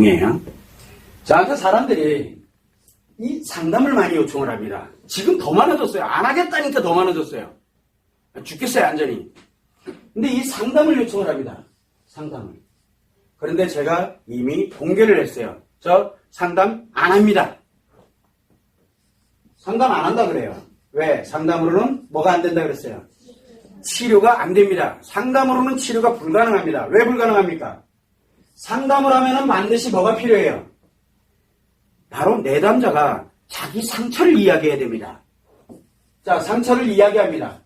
이에요. 저한테 사람들이 이 상담을 많이 요청을 합니다. 지금 더 많아졌어요. 안 하겠다니까 더 많아졌어요. 죽겠어요, 완전히. 근데 이 상담을 요청을 합니다. 상담을. 그런데 제가 이미 공개를 했어요. 저 상담 안 합니다. 상담 안 한다 그래요. 왜? 상담으로는 뭐가 안 된다 그랬어요? 치료가 안 됩니다. 상담으로는 치료가 불가능합니다. 왜 불가능합니까? 상담을 하면은 반드시 뭐가 필요해요? 바로 내담자가 자기 상처를 이야기해야 됩니다. 자, 상처를 이야기합니다.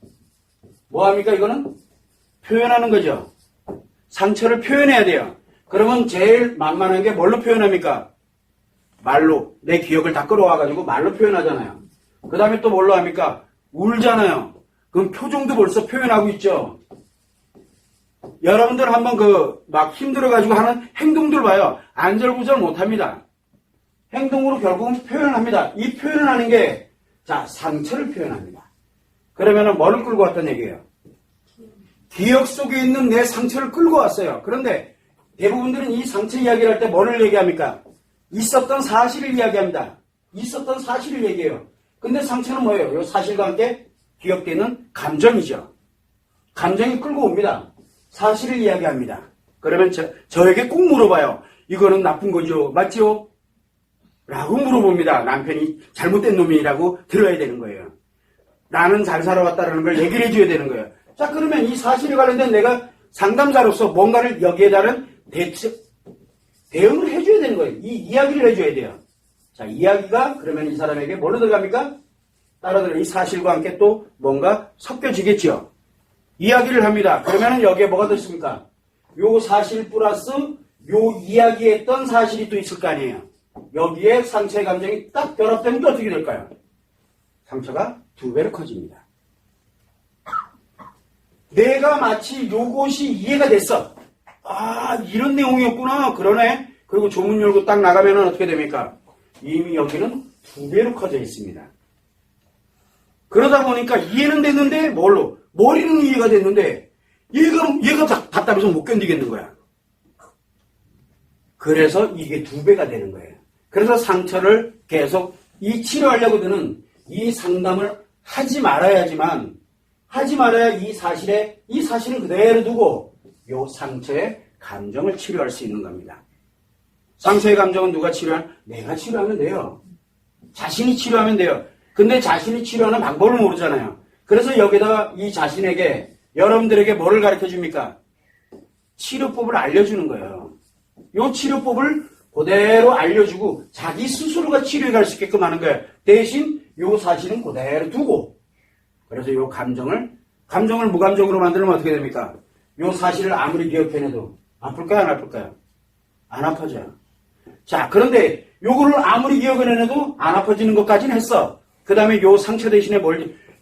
뭐합니까 이거는? 표현하는 거죠. 상처를 표현해야 돼요. 그러면 제일 만만한 게 뭘로 표현합니까? 말로. 내 기억을 다 끌어와가지고 말로 표현하잖아요. 그 다음에 또 뭘로 합니까? 울잖아요. 그럼 표정도 벌써 표현하고 있죠. 여러분들 한번 막 힘들어가지고 하는 행동들 봐요. 안절부절 못합니다. 행동으로 결국은 표현합니다. 이 표현을 하는 게, 자, 상처를 표현합니다. 그러면은 뭐를 끌고 왔다는 얘기예요? 기억 속에 있는 내 상처를 끌고 왔어요. 그런데 대부분들은 이 상처 이야기를 할 때 뭐를 얘기합니까? 있었던 사실을 이야기합니다. 있었던 사실을 얘기해요. 근데 상처는 뭐예요? 이 사실과 함께 기억되는 감정이죠. 감정이 끌고 옵니다. 사실을 이야기합니다. 그러면 저에게 꼭 물어봐요. 이거는 나쁜 거죠? 맞죠? 라고 물어봅니다. 남편이 잘못된 놈이라고 들어야 되는 거예요. 나는 잘 살아왔다는 걸 얘기를 해줘야 되는 거예요. 자, 그러면 이 사실에 관련된 내가 상담자로서 뭔가를 여기에 따른 대응을 해줘야 되는 거예요. 이 이야기를 해줘야 돼요. 자, 이야기가 그러면 이 사람에게 뭘로 들어갑니까? 따라들어 이 사실과 함께 또 뭔가 섞여지겠죠. 이야기를 합니다. 그러면은 여기에 뭐가 들어있습니까? 요 사실 플러스 요 이야기했던 사실이 또 있을 거 아니에요. 여기에 상처의 감정이 딱 결합되면 또 어떻게 될까요? 상처가 2배로 커집니다. 내가 마치 요것이 이해가 됐어. 아, 이런 내용이었구나. 그러네. 그리고 조문 열고 딱 나가면 어떻게 됩니까? 이미 여기는 2배로 커져 있습니다. 그러다 보니까 이해는 됐는데 뭘로? 머리는 이해가 됐는데 얘가 답답해서 못 견디겠는 거야. 그래서 이게 2배가 되는 거예요. 그래서 상처를 계속 이 치료하려고 드는 이 상담을 하지 말아야지만 하지 말아야 이 사실을 그대로 두고 요 상처의 감정을 치료할 수 있는 겁니다. 상처의 감정은 누가 치료하면? 내가 치료하면 돼요. 자신이 치료하면 돼요. 근데 자신이 치료하는 방법을 모르잖아요. 그래서 여기다가 이 자신에게 여러분들에게 뭐를 가르쳐 줍니까? 치료법을 알려주는 거예요. 요 치료법을 그대로 알려주고 자기 스스로가 치료해 갈 수 있게끔 하는 거예요. 대신 요 사실은 그대로 두고 그래서 요 감정을 무감정으로 만들면 어떻게 됩니까? 요 사실을 아무리 기억해내도 아플까요? 안 아플까요? 안 아파져요. 자, 그런데 요거를 아무리 기억해내도 안 아파지는 것까지는 했어. 그 다음에 요 상처 대신에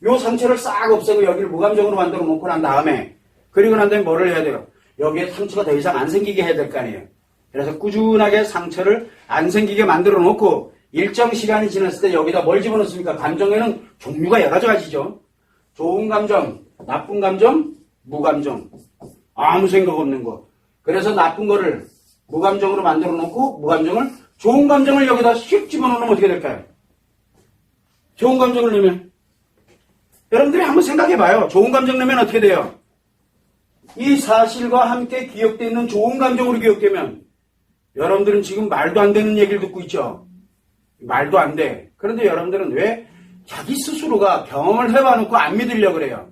요 상처를 싹 없애고 여기를 무감정으로 만들어 놓고 난 다음에 그리고 난 다음에 뭐를 해야 돼요? 여기에 상처가 더 이상 안 생기게 해야 될 거 아니에요. 그래서 꾸준하게 상처를 안 생기게 만들어 놓고 일정 시간이 지났을 때 여기다 뭘 집어넣습니까? 감정에는 종류가 여러 가지죠. 좋은 감정, 나쁜 감정, 무감정. 아무 생각 없는 거. 그래서 나쁜 거를 무감정으로 만들어 놓고 무감정을 좋은 감정을 여기다 휙 집어넣으면 어떻게 될까요? 좋은 감정을 넣으면 여러분들이 한번 생각해봐요. 좋은 감정 넣으면 어떻게 돼요? 이 사실과 함께 기억되어 있는 좋은 감정으로 기억되면 여러분들은 지금 말도 안 되는 얘기를 듣고 있죠. 말도 안 돼. 그런데 여러분들은 왜 자기 스스로가 경험을 해봐놓고 안 믿으려고 그래요?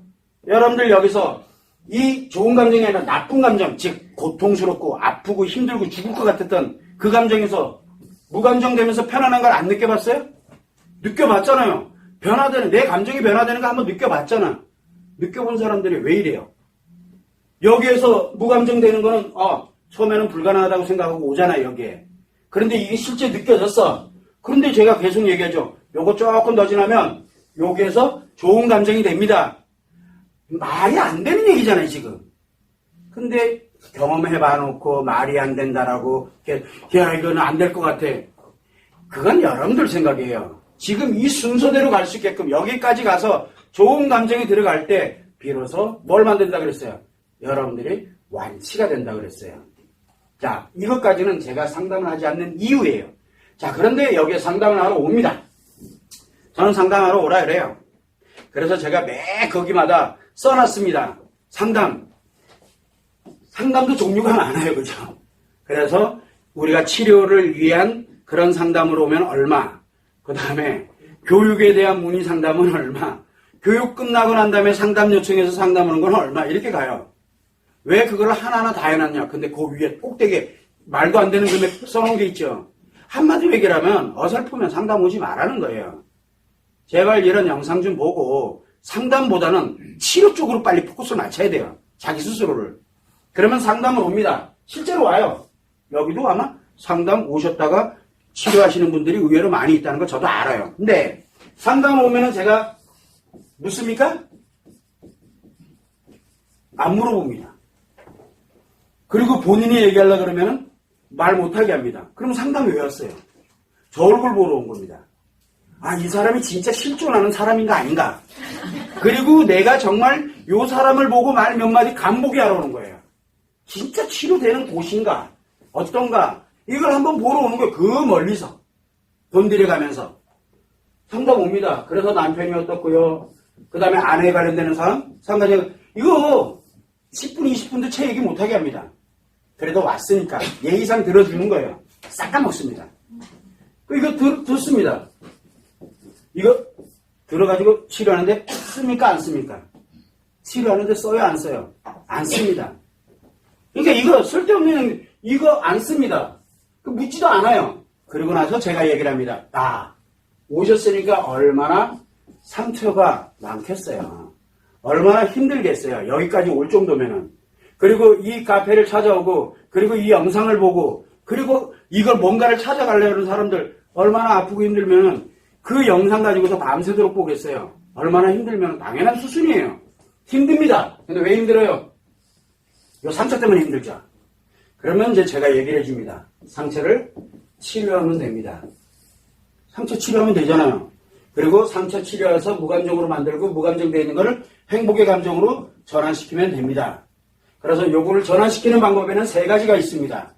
여러분들 여기서 이 좋은 감정이 아니라 나쁜 감정, 즉 고통스럽고 아프고 힘들고 죽을 것 같았던 그 감정에서 무감정 되면서 편안한 걸 안 느껴봤어요? 느껴봤잖아요. 내 감정이 변화되는 거 한번 느껴봤잖아. 느껴본 사람들이 왜 이래요? 여기에서 무감정 되는 거는 처음에는 불가능하다고 생각하고 오잖아요, 여기에. 그런데 이게 실제 느껴졌어. 그런데 제가 계속 얘기하죠. 요거 조금 더 지나면 여기에서 좋은 감정이 됩니다. 말이 안 되는 얘기잖아요, 지금. 근데 경험해봐 놓고 말이 안 된다라고 야, 이거는 안 될 것 같아. 그건 여러분들 생각이에요. 지금 이 순서대로 갈 수 있게끔 여기까지 가서 좋은 감정이 들어갈 때 비로소 뭘 만든다 그랬어요? 여러분들이 완치가 된다 그랬어요. 자, 이것까지는 제가 상담을 하지 않는 이유예요. 자, 그런데 여기에 상담을 하러 옵니다. 저는 상담하러 오라 그래요. 그래서 제가 매 거기마다 써놨습니다. 상담도 종류가 많아요. 그죠? 그래서 우리가 치료를 위한 그런 상담으로 오면 얼마, 그 다음에 교육에 대한 문의 상담은 얼마, 교육 끝나고 난 다음에 상담 요청해서 상담하는 건 얼마, 이렇게 가요. 왜 그걸 하나하나 다 해놨냐? 근데 그 위에 꼭대기에 말도 안 되는 금액 써놓은 게 있죠. 한마디로 얘기하면 어설프면 상담 오지 말라는 거예요. 제발 이런 영상 좀 보고 상담보다는 치료 쪽으로 빨리 포커스를 맞춰야 돼요. 자기 스스로를. 그러면 상담을 옵니다. 실제로 와요. 여기도 아마 상담 오셨다가 치료하시는 분들이 의외로 많이 있다는 거 저도 알아요. 근데 상담 오면은 제가 묻습니까? 안 물어봅니다. 그리고 본인이 얘기하려고 그러면은 말 못하게 합니다. 그럼 상담 왜 왔어요? 저 얼굴 보러 온 겁니다. 아, 이 사람이 진짜 실존하는 사람인가 아닌가? 그리고 내가 정말 이 사람을 보고 말 몇 마디 간보게 하러 오는 거예요. 진짜 치료되는 곳인가? 어떤가? 이걸 한번 보러 오는 거예요. 그 멀리서. 돈 들여가면서. 상담 옵니다. 그래서 남편이 어떻고요? 그 다음에 아내에 관련되는 사람? 상관이 이거 10분, 20분도 채 얘기 못하게 합니다. 그래도 왔으니까 예의상 들어주는 거예요. 싹 까먹습니다. 이거 듣습니다. 이거 들어가지고 치료하는데 씁니까? 안 씁니까? 치료하는데 써요? 안 써요? 안 씁니다. 그러니까 이거 쓸데없는 이거 안 씁니다. 묻지도 않아요. 그리고 나서 제가 얘기를 합니다. 아, 오셨으니까 얼마나 상처가 많겠어요. 얼마나 힘들겠어요. 여기까지 올 정도면은. 그리고 이 카페를 찾아오고, 그리고 이 영상을 보고, 그리고 이걸 뭔가를 찾아가려고 하는 사람들 얼마나 아프고 힘들면은 그 영상 가지고서 밤새도록 보겠어요. 얼마나 힘들면 당연한 수순이에요. 힘듭니다. 근데 왜 힘들어요? 요 상처 때문에 힘들죠. 그러면 이제 제가 얘기를 해줍니다. 상처를 치료하면 됩니다. 상처 치료하면 되잖아요. 그리고 상처 치료해서 무감정으로 만들고 무감정되어 있는 거를 행복의 감정으로 전환시키면 됩니다. 그래서 요거를 전환시키는 방법에는 3가지가 있습니다.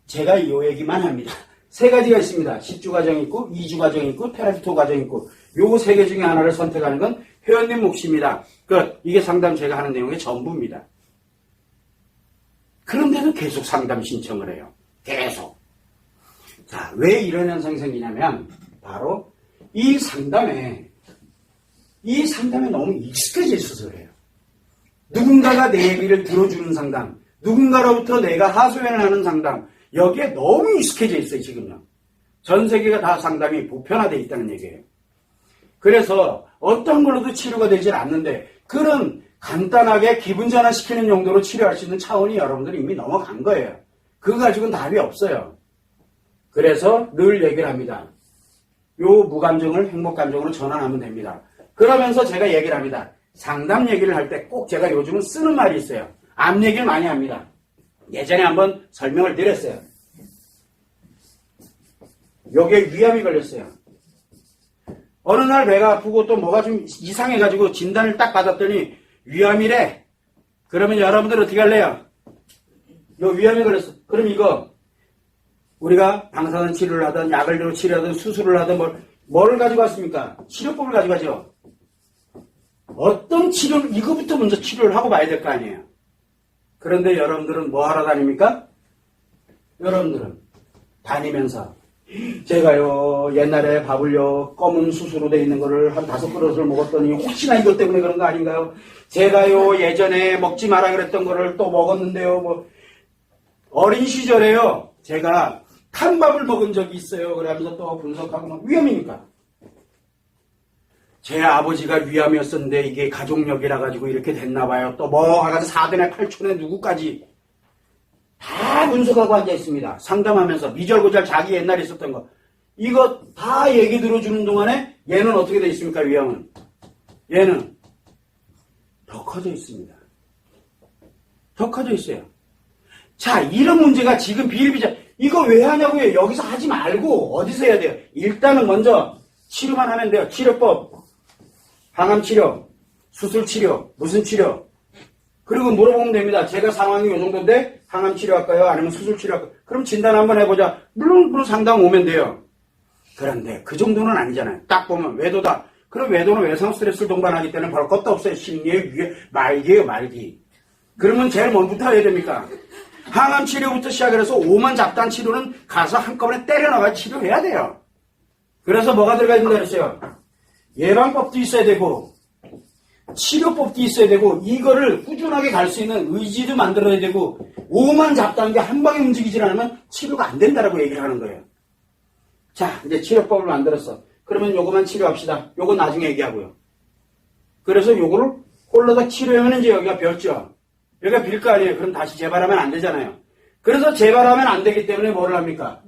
제가 이 얘기만 합니다. 3가지가 있습니다. 10주 과정이 있고 2주 과정이 있고 테라피토 과정이 있고 요거 3개 중에 하나를 선택하는 건 회원님 몫입니다. 이게 상담 제가 하는 내용의 전부입니다. 그런데도 계속 상담 신청을 해요. 계속. 자, 왜 이런 현상이 생기냐면 바로 이 상담에 너무 익숙해져 있어서 그래요. 누군가가 내 얘기를 들어주는 상담, 누군가로부터 내가 하소연을 하는 상담, 여기에 너무 익숙해져 있어요, 지금요. 전 세계가 다 상담이 보편화되어 있다는 얘기예요. 그래서 어떤 걸로도 치료가 되질 않는데 그런 간단하게 기분 전환시키는 용도로 치료할 수 있는 차원이 여러분들이 이미 넘어간 거예요. 그거 가지고는 답이 없어요. 그래서 늘 얘기를 합니다. 요 무감정을 행복감정으로 전환하면 됩니다. 그러면서 제가 얘기를 합니다. 상담 얘기를 할 때 꼭 제가 요즘은 쓰는 말이 있어요. 암 얘기를 많이 합니다. 예전에 한번 설명을 드렸어요. 여기에 위암이 걸렸어요. 어느 날 배가 아프고 또 뭐가 좀 이상해가지고 진단을 딱 받았더니 위암이래. 그러면 여러분들 어떻게 할래요? 요 위암이 걸렸어. 그럼 이거 우리가 방사선 치료를 하든 약을 들어 치료하든 수술을 하든 뭐를 가지고 왔습니까? 치료법을 가지고 가죠. 어떤 치료를 이거부터 먼저 치료를 하고 봐야 될 거 아니에요. 그런데 여러분들은 뭐 하러 다닙니까? 여러분들은 다니면서 제가요 옛날에 밥을요 검은 수수로 돼 있는 거를 한 5그릇을 먹었더니 혹시나 이것 때문에 그런 거 아닌가요? 제가요 예전에 먹지 마라 그랬던 거를 또 먹었는데요. 어린 시절에요 제가 탄밥을 먹은 적이 있어요. 그러면서 또 분석하고 막 위험이니까. 제 아버지가 위암이었었는데 이게 가족력이라 가지고 이렇게 됐나 봐요. 또 하가지고 4대나 8촌에 누구까지 다 분석하고 앉아 있습니다. 상담하면서 미절고절 자기 옛날에 있었던 거. 이거 다 얘기 들어주는 동안에 얘는 어떻게 돼 있습니까? 위암은. 얘는 더 커져 있습니다. 더 커져 있어요. 자, 이런 문제가 지금 비일비재. 이거 왜 하냐고요? 여기서 하지 말고 어디서 해야 돼요? 일단은 먼저 치료만 하면 돼요. 치료법. 항암치료, 수술치료, 무슨 치료? 그리고 물어보면 됩니다. 제가 상황이 이 정도인데 항암 치료할까요? 아니면 수술 치료할까요? 그럼 진단 한번 해보자. 물론 상담 오면 돼요. 그런데 그 정도는 아니잖아요. 딱 보면 외도다. 그럼 외도는 외상 스트레스를 동반하기 때문에 별 것도 없어요. 심리의 위에 말기예요, 말기. 그러면 제일 뭐부터 해야 됩니까? 항암 치료부터 시작해서 오만 잡단 치료는 가서 한꺼번에 때려나가 치료해야 돼요. 그래서 뭐가 들어가 있는다 그랬어요? 예방법도 있어야 되고 치료법도 있어야 되고 이거를 꾸준하게 갈 수 있는 의지도 만들어야 되고 오만 잡단 게 한 방에 움직이질 않으면 치료가 안 된다라고 얘기를 하는 거예요. 자, 이제 치료법을 만들었어. 그러면 요거만 치료합시다. 요거 나중에 얘기하고요. 그래서 요거를 홀로다 치료하면 이제 여기가 벽죠. 여기가 빌 거 아니에요. 그럼 다시 재발하면 안 되잖아요. 그래서 재발하면 안 되기 때문에 뭐를 합니까?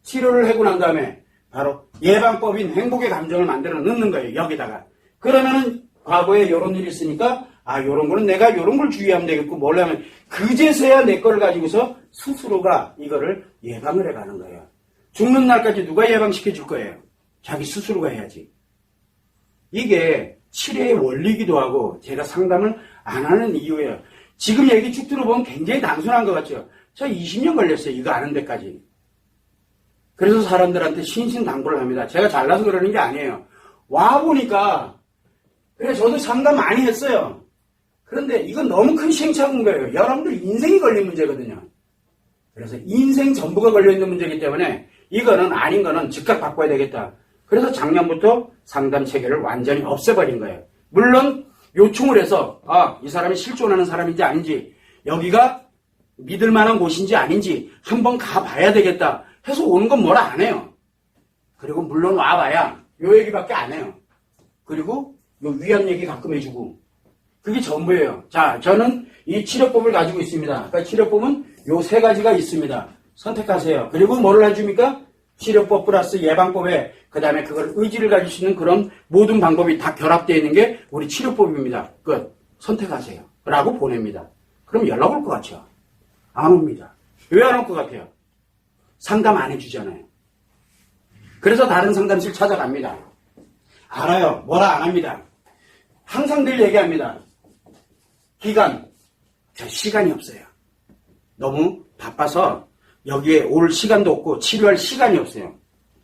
치료를 하고 난 다음에 바로 예방법인 행복의 감정을 만들어 넣는 거예요. 여기다가. 그러면은 과거에 요런 일이 있으니까 요런 거는 내가 요런 걸 주의하면 되겠고 뭘 하면 그제서야 내 거를 가지고서 스스로가 이거를 예방을 해가는 거예요. 죽는 날까지 누가 예방시켜 줄 거예요? 자기 스스로가 해야지. 이게 치료의 원리이기도 하고 제가 상담을 안 하는 이유예요. 지금 얘기 쭉 들어보면 굉장히 단순한 것 같죠. 저 20년 걸렸어요. 이거 아는 데까지. 그래서 사람들한테 신신당부를 합니다. 제가 잘나서 그러는 게 아니에요. 와보니까 그래 저도 상담 많이 했어요. 그런데 이건 너무 큰 시행착오인 거예요. 여러분들 인생이 걸린 문제거든요. 그래서 인생 전부가 걸려있는 문제이기 때문에 이거는 아닌 거는 즉각 바꿔야 되겠다. 그래서 작년부터 상담 체계를 완전히 없애버린 거예요. 물론 요청을 해서 이 사람이 실존하는 사람인지 아닌지 여기가 믿을 만한 곳인지 아닌지 한번 가봐야 되겠다 해서 오는 건 뭐라 안 해요. 그리고 물론 와봐야 요 얘기밖에 안 해요. 그리고 요 위암 얘기 가끔 해주고 그게 전부예요. 자, 저는 이 치료법을 가지고 있습니다. 그러니까 치료법은 요 세 가지가 있습니다. 선택하세요. 그리고 뭐를 해줍니까? 치료법 플러스 예방법에 그 다음에 그걸 의지를 가질 수 있는 그런 모든 방법이 다 결합되어 있는 게 우리 치료법입니다. 끝. 선택하세요. 라고 보냅니다. 그럼 연락 올 것 같죠? 안 옵니다. 왜 안 올 것 같아요? 상담 안 해주잖아요. 그래서 다른 상담실 찾아갑니다. 알아요. 뭐라 안 합니다. 항상 늘 얘기합니다. 기간, 저 시간이 없어요. 너무 바빠서 여기에 올 시간도 없고 치료할 시간이 없어요.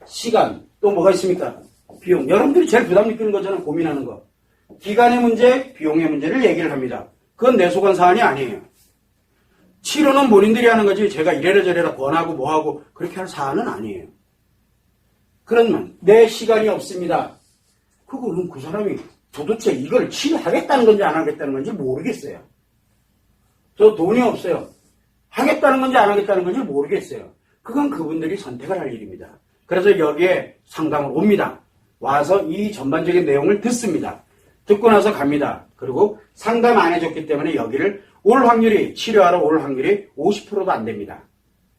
시간, 또 뭐가 있습니까? 비용. 여러분들이 제일 부담 느끼는 거잖아요. 고민하는 거. 기간의 문제, 비용의 문제를 얘기를 합니다. 그건 내 소관 사안이 아니에요. 치료는 본인들이 하는 거지 제가 이래라 저래라 권하고 뭐하고 그렇게 할 사안은 아니에요. 그러면 내 시간이 없습니다. 그거는 그 사람이 도대체 이걸 치료하겠다는 건지 안 하겠다는 건지 모르겠어요. 저 돈이 없어요. 하겠다는 건지 안 하겠다는 건지 모르겠어요. 그건 그분들이 선택을 할 일입니다. 그래서 여기에 상담을 옵니다. 와서 이 전반적인 내용을 듣습니다. 듣고 나서 갑니다. 그리고 상담 안 해줬기 때문에 여기를 올 확률이 치료하러 올 확률이 50%도 안 됩니다.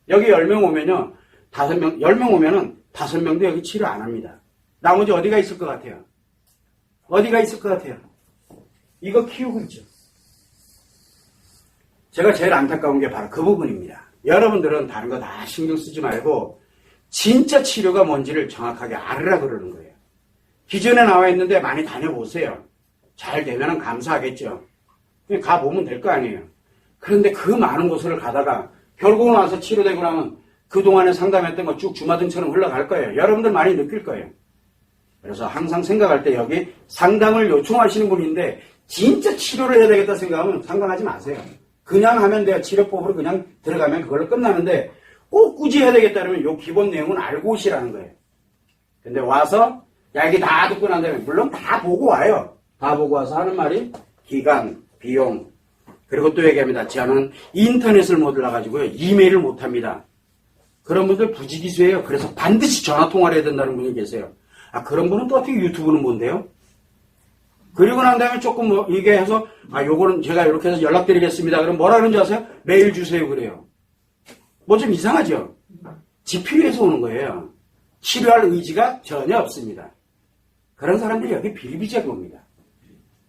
여기 10명 오면요. 10명 오면은 5명도 여기 치료 안 합니다. 나머지 어디가 있을 것 같아요? 어디가 있을 것 같아요? 이거 키우고 있죠. 제가 제일 안타까운 게 바로 그 부분입니다. 여러분들은 다른 거 다 신경 쓰지 말고 진짜 치료가 뭔지를 정확하게 알으라 그러는 거예요. 기존에 나와 있는데 많이 다녀보세요. 잘 되면 감사하겠죠. 그냥 가보면 될 거 아니에요. 그런데 그 많은 곳을 가다가 결국은 와서 치료되고 나면 그동안에 상담했던 거 쭉 주마등처럼 흘러갈 거예요. 여러분들 많이 느낄 거예요. 그래서 항상 생각할 때 여기 상담을 요청하시는 분인데 진짜 치료를 해야 되겠다 생각하면 상담하지 마세요. 그냥 하면 돼요. 치료법으로 그냥 들어가면 그걸로 끝나는데 꼭 굳이 해야 되겠다 그러면 요 기본 내용은 알고 오시라는 거예요. 근데 와서 얘기 다 듣고 난 다음에 물론 다 보고 와요. 다 보고 와서 하는 말이 기간, 비용 그리고 또 얘기합니다. 저는 인터넷을 못 올라가지고요. 이메일을 못 합니다. 그런 분들 부지기수예요. 그래서 반드시 전화통화를 해야 된다는 분이 계세요. 그런 분은 또 어떻게 유튜브는 뭔데요? 그리고 난 다음에 조금 이게 해서 요거는 제가 이렇게 해서 연락드리겠습니다. 그럼 뭐라 그러는지 아세요? 메일 주세요 그래요. 뭐 좀 이상하죠? 지필해서 오는 거예요. 치료할 의지가 전혀 없습니다. 그런 사람들이 여기 비일비재하게 옵니다.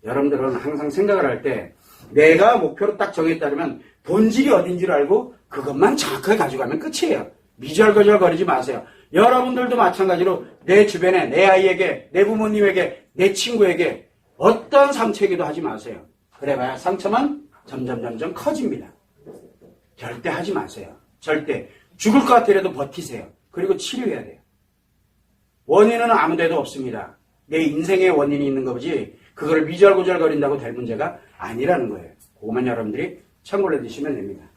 여러분들은 항상 생각을 할 때 내가 목표로 딱 정했다면 본질이 어딘지를 알고 그것만 정확하게 가져가면 끝이에요. 미절거절 거리지 마세요. 여러분들도 마찬가지로 내 주변에 내 아이에게 내 부모님에게 내 친구에게 어떤 상처이기도 하지 마세요. 그래봐야 상처만 점점 커집니다. 절대 하지 마세요. 절대. 죽을 것 같더라도 버티세요. 그리고 치료해야 돼요. 원인은 아무 데도 없습니다. 내 인생의 원인이 있는 거지 그걸 미절고절거린다고 될 문제가 아니라는 거예요. 그것만 여러분들이 참고를 해두시면 됩니다.